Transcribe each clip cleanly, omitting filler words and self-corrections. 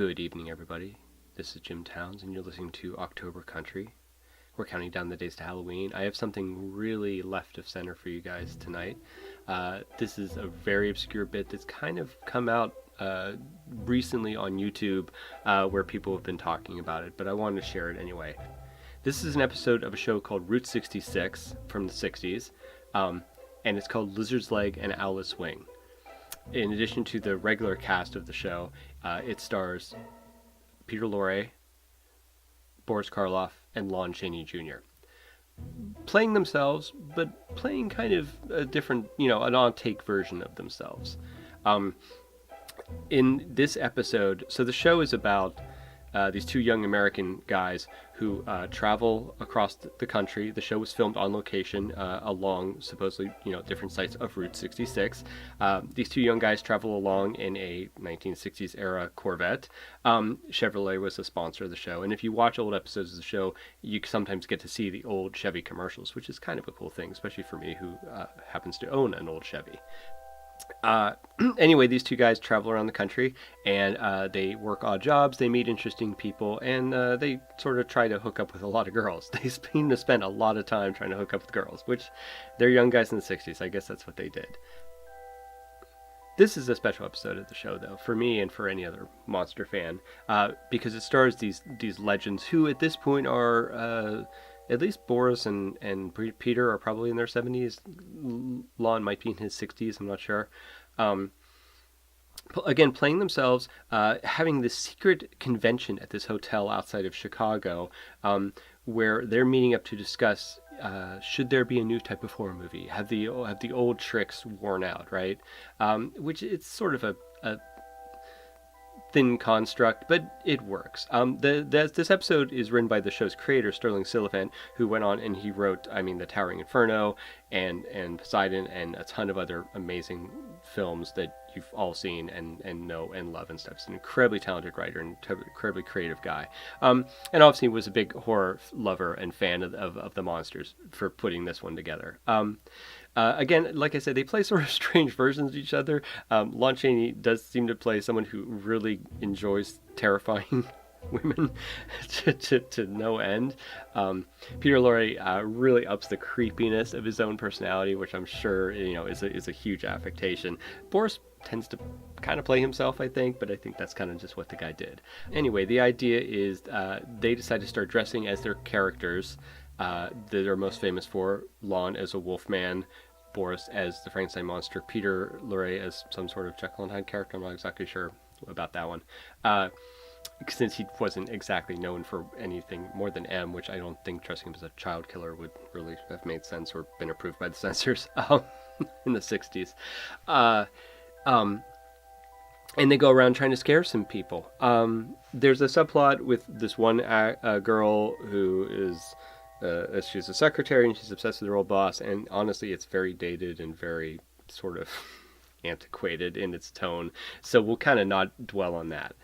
Good evening, everybody. This is Jim Towns, and you're listening to October Country. We're counting down the days to Halloween. I have something really left of center for you guys tonight. This is a very obscure bit that's kind of come out recently on YouTube where people have been talking about it, but I wanted to share it anyway. This is an episode of a show called Route 66 from the 60s, and it's called Lizard's Leg and Owlet's Wing. In addition to the regular cast of the show, it stars Peter Lorre, Boris Karloff, and Lon Chaney Jr. Playing themselves, but playing kind of a different, an on-take version of themselves. In this episode, so the show is about these two young American guys who travel across the country. The show was filmed on location along supposedly, different sites of Route 66. These two young guys travel along in a 1960s era Corvette. Chevrolet was a sponsor of the show. And if you watch old episodes of the show, you sometimes get to see the old Chevy commercials, which is kind of a cool thing, especially for me who happens to own an old Chevy. Anyway, these two guys travel around the country and they work odd jobs, they meet interesting people, and they sort of try to hook up with a lot of girls. They seem to spend a lot of time trying to hook up with girls, which they're young guys in the 60s. I guess that's what they did. This is a special episode of the show, though, for me and for any other monster fan, because it stars these legends who at this point are... at least Boris and Peter are probably in their 70s. Lon might be in his 60s, I'm not sure. Again, playing themselves, having this secret convention at this hotel outside of Chicago, where they're meeting up to discuss should there be a new type of horror movie? Have the old tricks worn out, right? Which it's sort of a thin construct, but it works. This episode is written by the show's creator, Sterling Silliphant, who went on and he wrote, The Towering Inferno and Poseidon and a ton of other amazing films that you've all seen and know and love and stuff. He's an incredibly talented writer and incredibly creative guy. And obviously was a big horror lover and fan of the monsters for putting this one together. Again, like I said, they play sort of strange versions of each other. Lon Chaney does seem to play someone who really enjoys terrifying women to no end. Peter Lorre really ups the creepiness of his own personality, which I'm sure is a huge affectation. Boris tends to kind of play himself, I think, but I think that's kind of just what the guy did. Anyway, the idea is they decide to start dressing as their characters that are most famous for. Lon as a wolfman, Boris as the Frankenstein monster, Peter Lorre as some sort of Jekyll and Hyde character. I'm not exactly sure about that one. Since he wasn't exactly known for anything more than M, which I don't think dressing him as a child killer would really have made sense or been approved by the censors in the 60s. And they go around trying to scare some people. There's a subplot with this one girl who is... she's a secretary and she's obsessed with her old boss, and honestly it's very dated and very sort of antiquated in its tone, so we'll kind of not dwell on that.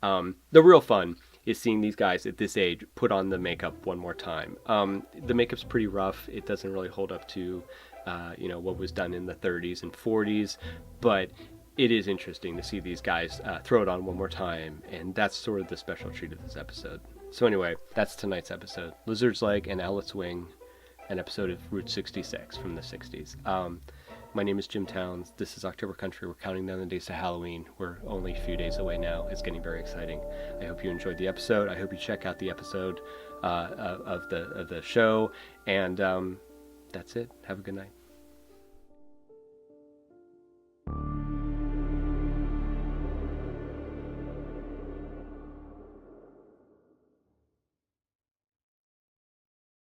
The real fun is seeing these guys at this age put on the makeup one more time. The makeup's pretty rough. It doesn't really hold up to what was done in the 30s and 40s, but it is interesting to see these guys throw it on one more time, and that's sort of the special treat of this episode. So anyway, that's tonight's episode. Lizard's Leg and Owlet's Wing, an episode of Route 66 from the 60s. My name is Jim Towns. This is October Country. We're counting down the days to Halloween. We're only a few days away now. It's getting very exciting. I hope you enjoyed the episode. I hope you check out the episode of the show. And that's it. Have a good night.